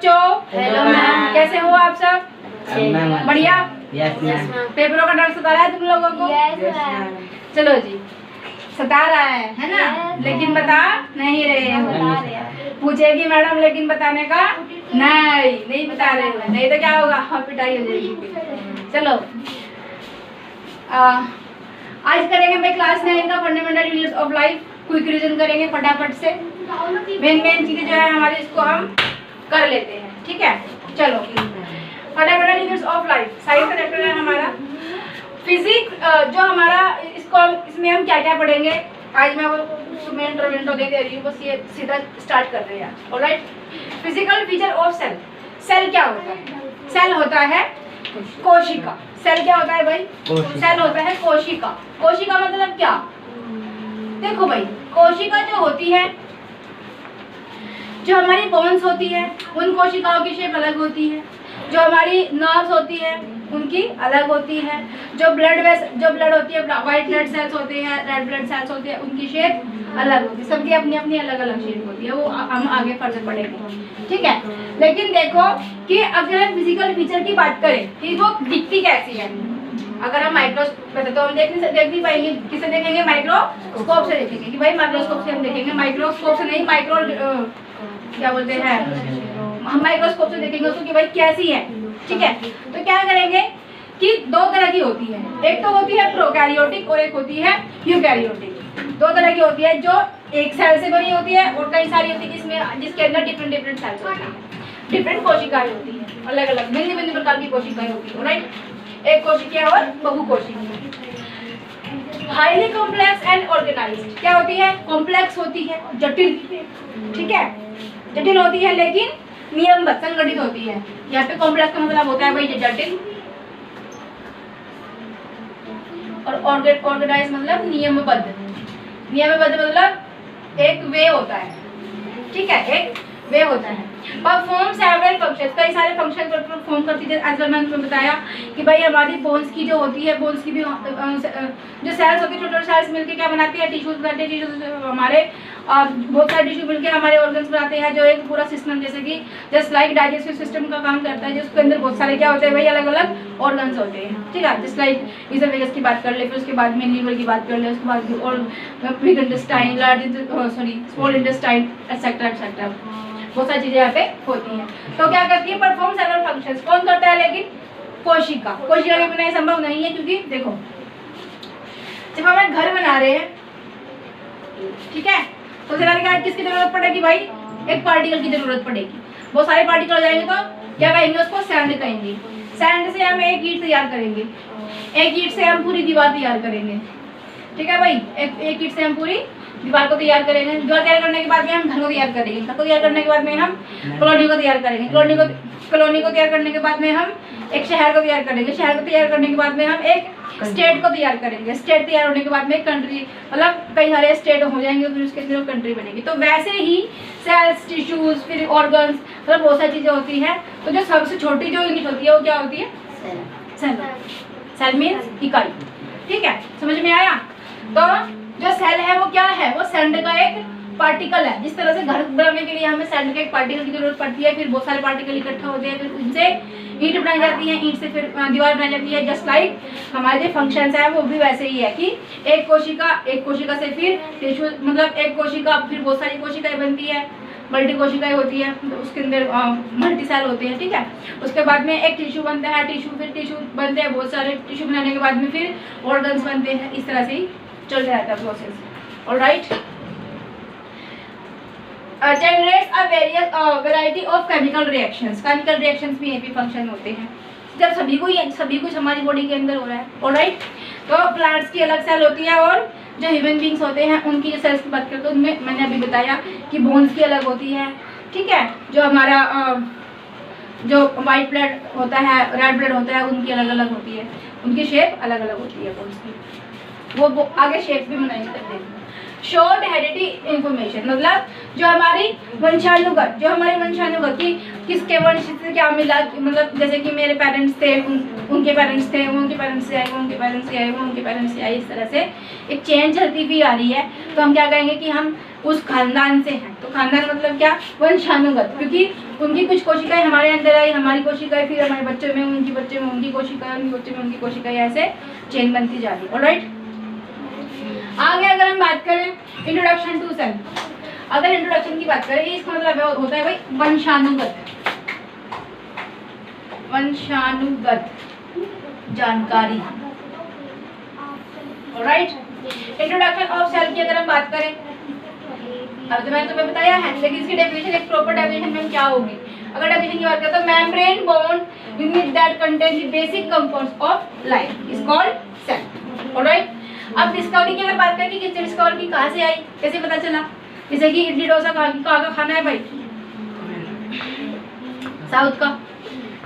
बच्चों। Hello ma'am. कैसे हो आप सब? बढ़िया। Yes ma'am. पेपरों का डर सता रहा है तुम लोगों को? Yes ma'am. चलो जी, सता रहा है ना? लेकिन बता नहीं रहे हो। पूछेगी मैडम लेकिन बताने का नहीं बता रहे हो, नहीं तो क्या होगा, पिटाई हो जाएगी। चलो आज करेंगे मैं क्लास 9 का fundamental units of life. Quick revision करेंगे फटाफट से। मेन चीजें जो है हमारी, इसको हम कर लेते हैं, ठीक है? चलो, fundamental units of life science का चैप्टर है हमारा। फिजिक्स जो हमारा, इसमें हम क्या क्या पढ़ेंगे आज। मैं वो तुम्हें इंट्रो दे रही हूँ, बस ये सीधा स्टार्ट कर रहे हैं। Alright, physical feature of cell. Cell क्या होता है? सेल होता है कोशिका। सेल क्या होता है भाई? सेल होता है कोशिका। कोशिका मतलब क्या? देखो भाई, कोशिका जो होती है, जो हमारी बोन्स होती है, उन कोशिकाओं की शेप अलग होती है। जो हमारी नर्व्स होती है उनकी अलग होती है। जो ब्लड होती है, व्हाइट ब्लड सेल्स होते हैं, रेड ब्लड सेल्स होते हैं, उनकी शेप अलग होती है। सबकी अपनी अपनी अलग अलग शेप होती है, वो हम आगे फर्दर पढ़ेंगे, ठीक है? लेकिन देखो कि अगर हम फिजिकल फीचर की बात करें कि वो दिखती कैसी है, अगर हम माइक्रोस्कोप तो हम देख नहीं पाएंगे। किसे देखेंगे? माइक्रोस्कोप से देखेंगे। कि भाई माइक्रोस्कोप से हम देखेंगे, माइक्रोस्कोप से नहीं, क्या बोलते हैं, हम माइक्रोस्कोप से देखेंगे उसको कि भाई कैसी है, ठीक है? तो क्या करेंगे कि दो तरह की होती है। एक तो होती है प्रोकैरियोटिक और एक होती है यूकैरियोटिक। दो तरह की होती है, जो एक सेल से बनी होती है और कई सारी होती है जिसके अंदर डिफरेंट सेल्स होती है, डिफरेंट कोशिकाएं होती है, अलग अलग भिन्न प्रकार की कोशिकाएं होती है। राइट, एक कोशिका और बहुकोशिकीय। हाईली कॉम्प्लेक्स एंड ऑर्गेनाइज्ड क्या होती है? कॉम्प्लेक्स होती है, जटिल, ठीक है? जटिल होती है लेकिन नियमबद्ध, संगठित होती है। यहाँ पे कॉम्प्लेक्स का मतलब होता है भाई ये जटिल, और ऑर्गेनाइज मतलब नियमबद्ध। नियमबद्ध मतलब एक वे होता है, ठीक है? एक वे होता है। परफॉर्म सेवरल फंक्शंस, कई सारे फंक्शन परफॉर्म करती है। आज मैंने तुम्हें बताया कि भाई हमारी बोन्स की जो होती है, बोन्स की भी जो सेल्स होती है, छोटे छोटे सेल्स मिलकर क्या बनाती है? टिश्यूज बनाते हैं। टिश्यूज हमारे बहुत सारे टिश्यू मिलकर हमारे ऑर्गन्स बनाते हैं, जो एक पूरा सिस्टम, जैसे कि जस्ट लाइक डाइजेस्टिव सिस्टम का काम करता है, जिसके अंदर बहुत सारे क्या होते हैं भाई? अलग अलग ऑर्गन्स होते हैं, ठीक है? जस्ट लाइक इसोफेगस की बात कर ले, फिर उसके बाद में लीवर की बात कर ले, उसके बाद और big intestine, small intestine, etcetera etcetera, बहुत सारी चीजें यहाँ पे होती हैं। तो क्या करती है? Perform several functions. कौन करता है? लेकिन कोशिका। कोशिका के बिना संभव नहीं है, क्योंकि देखो जब हम घर बना रहे हैं, ठीक है, तो किसकी जरूरत पड़ेगी भाई? एक पार्टिकल की जरूरत पड़ेगी। बहुत सारे पार्टिकल हो जाएंगे तो क्या कहेंगे? उसको सैंड कहेंगे। सैंड से हम एक ईंट तैयार करेंगे, एक ईंट से हम पूरी दीवार तैयार करेंगे, ठीक है भाई? एक ईंट से हम पूरी दीवार को तैयार करेंगे। दीवार तैयार करने के बाद में हम घर को तैयार करेंगे। घर को तैयार करने के बाद में हम कॉलोनी को तैयार करेंगे। कॉलोनी को तैयार करने के बाद में हम एक शहर को तैयार करेंगे। शहर को तैयार करने के बाद में हम एक स्टेट को तैयार करेंगे। स्टेट तैयार होने के बाद में कंट्री, मतलब कई सारे स्टेट हो जाएंगे, फिर उसके अंदर कंट्री बनेगी। तो वैसे ही सेल्स, टिश्यूज, फिर ऑर्गन्स, मतलब बहुत सारी चीजें होती हैं। तो जो सबसे छोटी जो यूनिट होती है वो क्या होती है? सेल। सेल मीन्स इकाई, ठीक है? समझ में आया? तो जो सेल है वो क्या है? वो सैंड का एक पार्टिकल है। जिस तरह से घर बनाने के लिए हमें सैंड के एक पार्टिकल की जरूरत पड़ती है, फिर बहुत सारे पार्टिकल इकट्ठा होते हैं, फिर उनसे ईंट बनाई जाती है, ईंट से फिर दीवार बनाई जाती है। जस्ट लाइक हमारे जो फंक्शंस है वो भी वैसे ही है कि एक कोशिका से फिर टिश्यू, मतलब एक कोशिका फिर बहुत सारी कोशिकाएं बनती है, मल्टी कोशिकाएं होती है, उसके अंदर मल्टी सेल होते हैं, ठीक है? उसके बाद में एक टिश्यू बनता है, टिश्यू बनते हैं, बहुत सारे टिश्यू बनाने के बाद में फिर ऑर्गन्स बनते हैं। इस तरह से ही चल रहता है process. Alright, generates a variety of chemical reactions. Chemical reactions भी एक भी फंक्शन होते हैं जब सभी कुछ हमारी बॉडी के अंदर हो रहा है। ऑलराइट, तो प्लांट्स की अलग सेल होती है और जो ह्यूमन बींग्स होते हैं उनकी जो सेल्स की बात करते हैं उनमें मैंने अभी बताया कि बोन्स की अलग होती है, ठीक है? जो हमारा जो वाइट ब्लड होता है, रेड ब्लड होता है, उनकी अलग अलग होती है, उनकी शेप अलग अलग होती है बोन्स की। वो आगे शेप भी बनाएंगे। शॉर्ट हेरिडिटी इंफॉर्मेशन मतलब जो हमारी वंशानुगत की किसके वंश से क्या मिला, मतलब जैसे कि मेरे पेरेंट्स थे, उनके पेरेंट्स थे, उनके पेरेंट्स से आए, उनके पेरेंट्स से आए, उनके पेरेंट्स से आए, इस तरह से एक चेन चलती हुई आ रही है। तो हम क्या कहेंगे कि हम उस खानदान से हैं। तो खानदान मतलब क्या, वंशानुगत, क्योंकि उनकी कुछ कोशिकाएं हमारे अंदर आई, हमारी कोशिकाएं फिर हमारे बच्चों में, उनकी बच्चे में उनकी कोशिकाएं, उनके बच्चे में उनकी कोशिकाएं, ऐसे चेन बनती जा रही है। ऑलराइट, आगे अगर हम बात करें इंट्रोडक्शन टू सेल, अगर इंट्रोडक्शन की बात करें, इसका मतलब होता है भाई वंशानुगत, वंशानुगत जानकारी। ऑलराइट, इंट्रोडक्शन ऑफ सेल की अगर हम बात करें, अब तो मैंने तुम्हें बताया है, लेकिन इसकी डेफिनेशन, एक प्रॉपर डेफिनेशन में क्या होगी। अगर डेफिनेशन की बात करें तो membrane bond unit that contain the basic compounds of life is called cell. Alright, अब डिस्कवरी की अगर बात करें कि किसने डिस्कवर की, कहाँ से आई, कैसे पता चला, जैसे कि इडली डोसा कहाँ का खाना है भाई, साउथ का,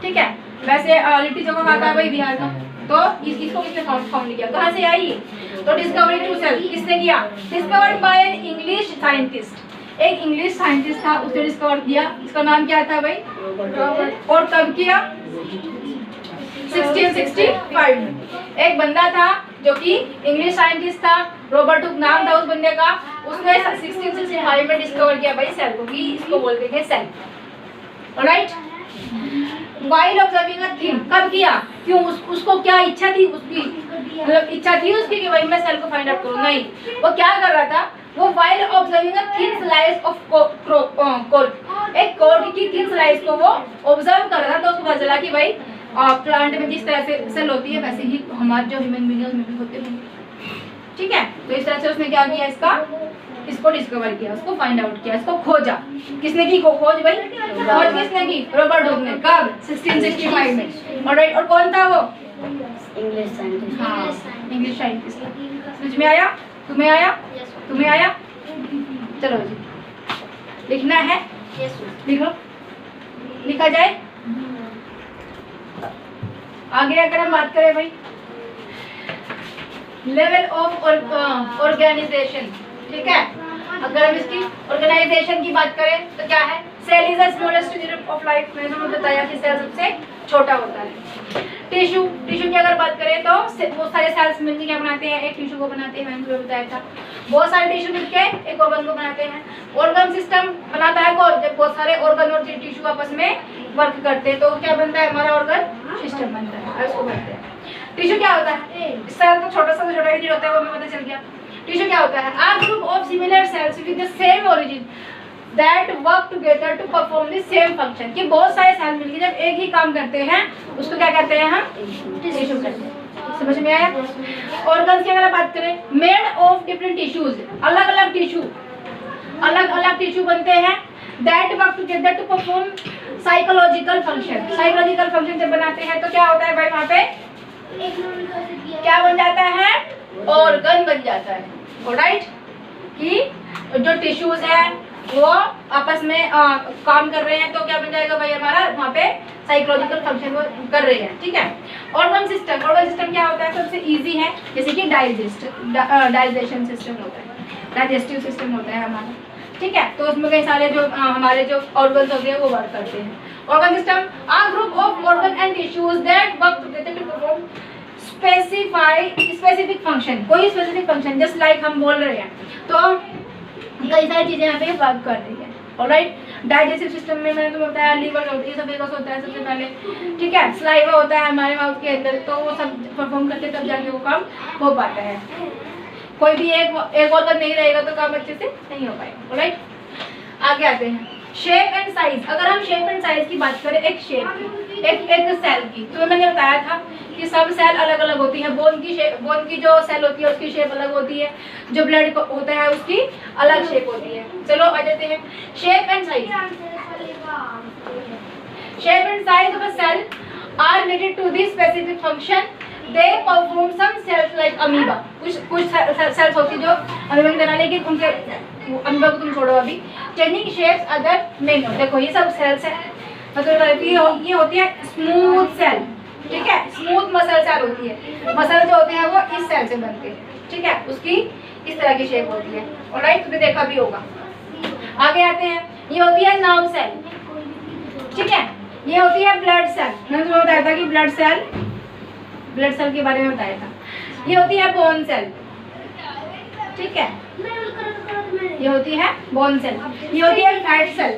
ठीक है। वैसे लिट्टी चोखा कहाँ का है भाई, बिहार का। तो इसको किसने फाउंड किया, कहाँ से आई ये, तो डिस्कवरी टू सेल किसने किया, discovered by an English scientist, एक इंग्लिश साइंटिस्ट था, उसने डिस्कवर किया। इसका नाम क्या था भाई, और कब किया, 1665 में। एक बंदा था जो कि इंग्लिश साइंटिस्ट था, रॉबर्ट हुक नाम था उस बंदे का, उसने 1665 में डिस्कवर किया भाई सेल को, कि इसको बोलते थे cell. Alright, while observing a thing, कब किया, क्यों, उसको क्या इच्छा थी, उसकी मतलब इच्छा थी उसकी कि भाई मैं सेल को फाइंड आउट करूं, नहीं, वो क्या कर रहा था, वो while observing a thin slice of cork, एक कोर्क की थिन स्लाइस को वो ऑब्जर्व कर रहा था। तो उसको पता चला कि भाई प्लांट में जिस तरह से सेल होती है वैसे ही हमारे जो ह्यूमन बीइंग है उसमें भी होते हैं, ठीक है। तो इस तरह से उसने क्या किया, इसको डिस्कवर किया, उसको फाइंड आउट किया, इसको खोजा। किसने की खोज भाई, खोज किसने की, रॉबर्ट हुक ने, कब, 1665 में। ऑलराइट, और कौन था वो, इंग्लिश साइंटिस्ट। हाँ, इंग्लिश साइंटिस्ट। समझ में आया, तुम्हें आया, तुम्हें आया, चलो जी लिखना है, लिखो, लिखा जाए। आगे अगर हम बात करें भाई लेवल ऑफ ऑर्गेनाइजेशन, ठीक है। अगर हम इसकी ऑर्गेनाइजेशन की बात करें तो क्या है, cell is the smallest unit of life, मैंने तुम्हें बताया कि सेल सबसे छोटा होता है। टिश्यू की अगर बात करें तो बहुत सारे सेल्स मिलकर क्या बनाते हैं, एक टिश्यू को बनाते हैं, मैंने तुम्हें बताया था। बहुत सारे टिश्यू मिलकर एक ऑर्गन को बनाते हैं। ऑर्गन सिस्टम बनाता है कौन, जब बहुत सारे ऑर्गन और टिश्यू आपस में वर्क करते हैं तो क्या बनता है, हमारा ऑर्गन सिस्टम बनता है, उसको बनते हैं। टिश्यू क्या होता है, सेल तो छोटा सा छोटा ही होता है, वो हमें पता चल गया। टिश्यू क्या होता है, a group of similar cells with the same origin that work together to perform the same function, कि बहुत सारे सेल मिलकर जब एक ही काम करते हैं उसको क्या कहते हैं, हम टिश्यू कहते हैं। समझ में आया। ऑर्गन्स की अगर बात करें, मेड ऑफ डिफरेंट टिश्यूज, अलग अलग टिश्यू बनते हैं, that work together to perform psychological function जब बनाते हैं तो क्या होता है भाई, वहाँ पे क्या बन जाता है, ऑर्गन बन जाता है। ऑलराइट, कि जो टिश्यूज है वो आपस में काम कर रहे हैं तो क्या बन जाएगा भाई, हमारा वहाँ पे साइकोलॉजिकल फंक्शन वो कर रहे हैं, ठीक है। ऑर्गन सिस्टम क्या होता है, सबसे इजी है, जैसे कि डाइजेशन सिस्टम होता है, डाइजेस्टिव सिस्टम होता है हमारा, ठीक है। तो उसमें कई सारे जो हमारे जो ऑर्गन्स होते हैं वो वर्क करते हैं। Organ system a group of organ and tissues that work together to perform specific function, कोई स्पेसिफिक फंक्शन, जस्ट लाइक हम बोल रहे हैं तो कई सारी चीजें यहाँ पे वर्क कर रही है। ऑलराइट, डाइजेस्टिव सिस्टम में मैंने तुम्हें बताया लीवर होती है, एसोफेगस होता है सबसे पहले, ठीक है। सलाइवा होता है हमारे माउथ के अंदर, तो वो सब परफॉर्म करते तब जाके वो काम हो पाता है। कोई भी एक ऑर्गन नहीं रहेगा तो काम अच्छे से नहीं हो पाएगा। ऑलराइट, आगे आते हैं शेप एंड साइज। अगर हम शेप एंड साइज की बात करें, एक शेप की, एक सेल की, तो मैंने बताया था कि सब सेल अलग अलग होती है। बोन की जो सेल होती है उसकी शेप अलग होती है, जो ब्लड होता है उसकी अलग शेप होती है। चलो आ जाते हैं shape and size. Shape and size of a cell are related to the specific function they perform some cells like amoeba. कुछ सेल्स होती है जो अमीबा की तरह, लेकिन उनके अमीबा को तुम छोड़ो अभी। चेंजिंग शेप्स अदर मेन, देखो ये सब सेल्स है, मतलब ये होती है स्मूथ सेल, ठीक है। स्मूथ मसल सेल होती है, मसल जो होते हैं वो इस सेल से बनते हैं, ठीक है। उसकी इस तरह की शेप होती है। ऑलराइट, तुमने देखा भी होगा। आगे आते हैं, ये होती है नर्व सेल, ठीक है। ये होती है ब्लड सेल, मैंने तुम्हें बताया था कि ब्लड सेल के बारे में बताया था। ये होती है बोन सेल, ठीक है। ये होती है बोन सेल, ये होती है फैट सेल।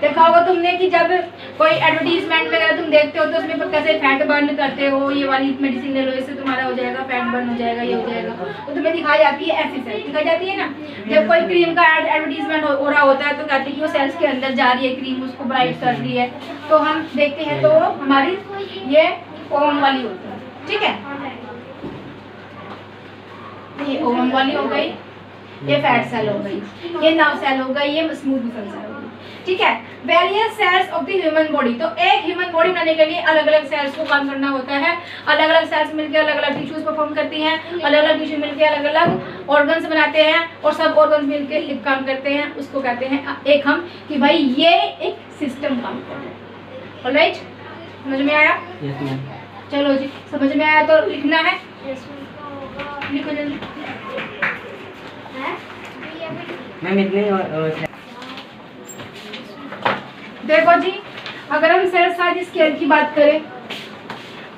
देखा होगा तुमने कि जब कोई एडवर्टीजमेंट वगैरह तुम देखते हो तो उसमें कैसे फैट बर्न करते हो, ये वाली मेडिसिन ले लो इससे तुम्हारा हो जाएगा फैट बर्न हो जाएगा, ये हो जाएगा, तो तुम्हें दिखाई जाती है ऐसी सेल दिखाई जाती है ना। जब कोई क्रीम का एडवर्टीजमेंट हो रहा होता है तो कहते हैं कि वो सेल्स के अंदर जा रही है क्रीम, उसको ब्राइट कर रही है, तो हम देखते हैं तो हमारी ये ओम वाली होती है। ठीक है, ये ओम वाली हो गई, ये फैट सेल हो गई, ये नर्व सेल हो गई, ये स्मूथ मसल सेल हो गई। ठीक है, various cells of the human body, तो एक ह्यूमन बॉडी बनाने के लिए अलग अलग सेल्स को काम करना होता है, अलग अलग सेल्स मिलकर अलग अलग टिश्यूज परफॉर्म करती हैं, अलग अलग टिश्यू मिलकर अलग अलग ऑर्गन्स बनाते हैं और सब ऑर्गन्स मिलकर एक काम करते हैं, उसको कहते हैं एक हम कि भाई ये एक सिस्टम काम कर रहा है। ऑलराइट, समझ में आया? Yes ma'am. चलो जी, समझ में आया तो लिखना है, लिखो जल्दी। मैम इतने देखो जी, अगर हम सेल साइज स्केल की बात करें,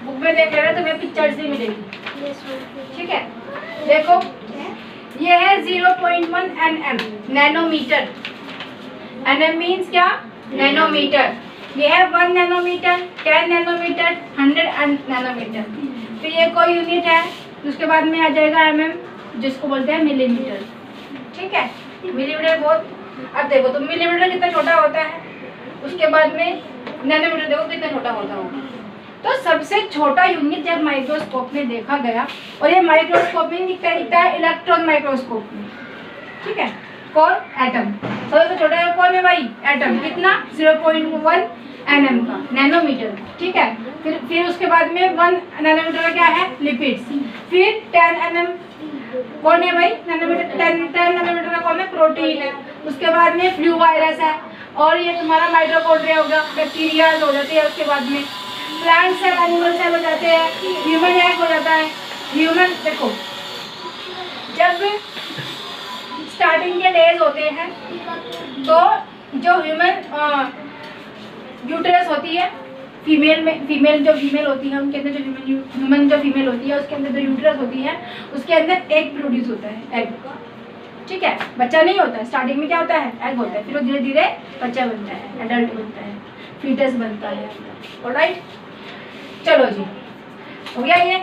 बुक में देख रहे हैं तो तुम्हें पिक्चर से मिलेगी। ठीक है, देखो ये है 0.1 nm, नैनोमीटर। nm मीन्स क्या? नैनोमीटर। ये है 1 नैनोमीटर, 10 नैनोमीटर, 100 नैनोमीटर। फिर ये कोई यूनिट है, उसके बाद में आ जाएगा mm, जिसको बोलते हैं मिलीमीटर। ठीक है, मिलीमीटर बहुत, अब देखो तो मिलीमीटर कितना छोटा होता है, उसके बाद में नैनोमीटर देखो कितना छोटा होता होगा। तो सबसे छोटा यूनिट जब माइक्रोस्कोप में देखा गया, और ये माइक्रोस्कोप में दिखता है इलेक्ट्रॉन माइक्रोस्कोप में। ठीक है, कौन? एटम। सबसे छोटा कौन है भाई? एटम। कितना? 0.1 nm का, नैनोमीटर। ठीक है, फिर उसके बाद में 1 नैनोमीटर का क्या है? लिपिड्स। फिर 10 nm कौन है भाई? नैनोमीटर। 10 नैनोमीटर का कौन है? प्रोटीन है। उसके बाद में फ्लू वायरस है, और ये तुम्हारा माइटोकॉन्ड्रिया होगा, बैक्टीरिया हो जाते हैं। उसके बाद में प्लांट सेल, एनिमल सेल हो जाते हैं, ह्यूमन एग हो जाता है। ह्यूमन देखो, जब स्टार्टिंग के डेज होते हैं तो जो ह्यूमन यूट्रस होती है, फीमेल जो फीमेल होती है, उनके अंदर जो ह्यूमन जो फीमेल होती है उसके अंदर जो यूट्रस होती है, उसके अंदर एग प्रोड्यूस होता है, एग। ठीक है, बच्चा नहीं होता है, स्टार्टिंग में क्या होता है? एग होता है, फिर वो धीरे धीरे बच्चा बनता है, एडल्ट बनता है, फीटस बनता है। ऑलराइट, चलो जी, हो गया ये।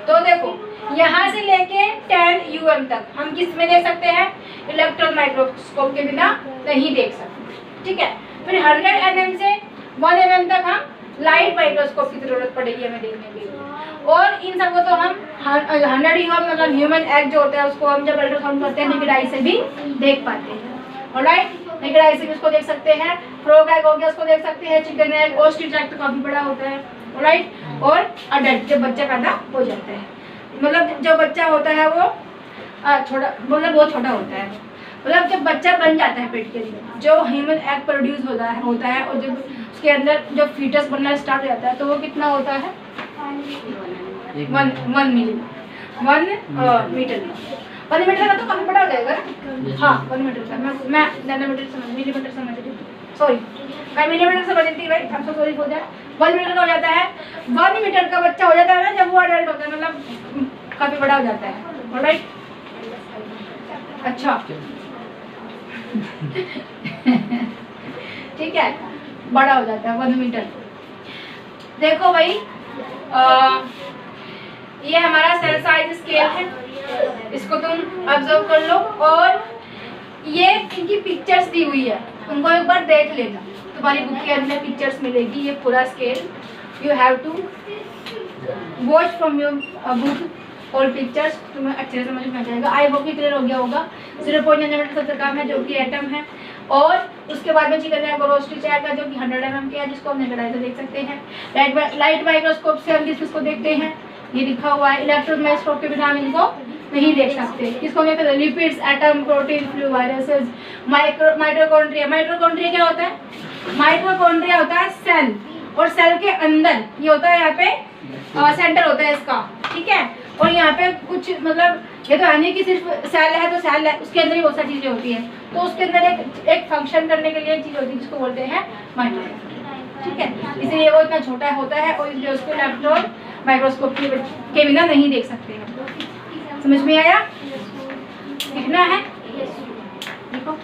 तो देखो, यहाँ से लेके 10 UM तक हम किस में देख सकते हैं? इलेक्ट्रॉन माइक्रोस्कोप के बिना नहीं देख सकते। ठीक है, फिर 100 nm से 1 mm तक हम लाइट माइक्रोस्कोप की जरूरत पड़ेगी हमें देखने के लिए। और इन सबको तो हम 100 UM मतलब ह्यूमन एग जो होता है उसको हम जब अल्ट्रासाउंड करते हैं नेकेड आई से भी देख पाते हैं। ऑलराइट, नेकेड आई से भी उसको देख सकते हैं। फ्रॉग एग हो गया, उसको देख सकते हैं। चिकन एग, ओस्ट्रिच एग तो काफी बड़ा होता है। ऑलराइट, और अडल्ट जब बच्चा पैदा हो जाता है, मतलब जो बच्चा होता है वो छोटा, मतलब बहुत छोटा होता है, मतलब जब बच्चा बन जाता है पेट के अंदर, जो ह्यूमन एग प्रोड्यूस होता है और जब उसके अंदर जो फीटस बनना स्टार्ट हो जाता है तो वो कितना होता है? 1 मीटर। 1 मीटर का तो काफी बड़ा हो जाएगा ना। हाँ, 1 मीटर का। मैं नैनोमीटर समझ, मिलीमीटर समझ रही, सॉरी मैं मिलीमीटर समझ रही थी भाई, अब तो सॉरी हो जाए। 1 मीटर का हो जाता है, 1 मीटर का बच्चा हो जाता है ना जब वो अडल्ट होता है, मतलब काफी बड़ा हो जाता है। ऑलराइट, अच्छा ठीक है, बड़ा हो जाता है 1 मीटर। देखो भाई, ये हमारा सेल साइज स्केल है, इसको तुम ऑब्जर्व कर लो, और ये इनकी पिक्चर्स दी हुई है, उनको एक बार देख लेना, तुम्हारी बुक के अंदर पिक्चर्स मिलेगी। ये पूरा scale you have to watch from your book और पिक्चर्स, तुम्हें अच्छे से समझ में आ जाएगा। आई होप कि क्लियर हो गया होगा। 0.9 nm सबसे कम है जो कि एटम है, और उसके बाद में चिकन एग और ओस्ट्रिच एग का जो कि 100 mm के है, जिसको हम नेकेड आई से देख सकते हैं। लाइट माइक्रोस्कोप से हम किसको देखते हैं? ये लिखा हुआ है, इलेक्ट्रॉन माइक्रोस्कोप के बिना हम इनको नहीं देख सकते। किसको कहते हैं? Lipids, atom, protein, flu viruses, mitochondria. Mitochondria क्या होता है? माइटोकॉन्ड्रिया होता है सेल, और सेल के अंदर ये होता है, यहाँ पे सेंटर होता है इसका। ठीक है, और यहाँ पे कुछ मतलब ये तो है नहीं कि सिर्फ सेल है तो सेल है, उसके अंदर ही बहुत सारी चीजें होती हैं, तो उसके अंदर एक फंक्शन करने के लिए एक चीज होती है जिसको बोलते हैं माइटोकॉन्ड्रिया। ठीक है, इसलिए वो इतना छोटा होता है और इसलिए उसको इलेक्ट्रॉन माइक्रोस्कोप के बिना नहीं देख सकते हैं। समझ में आया? लिखना है, लिखो।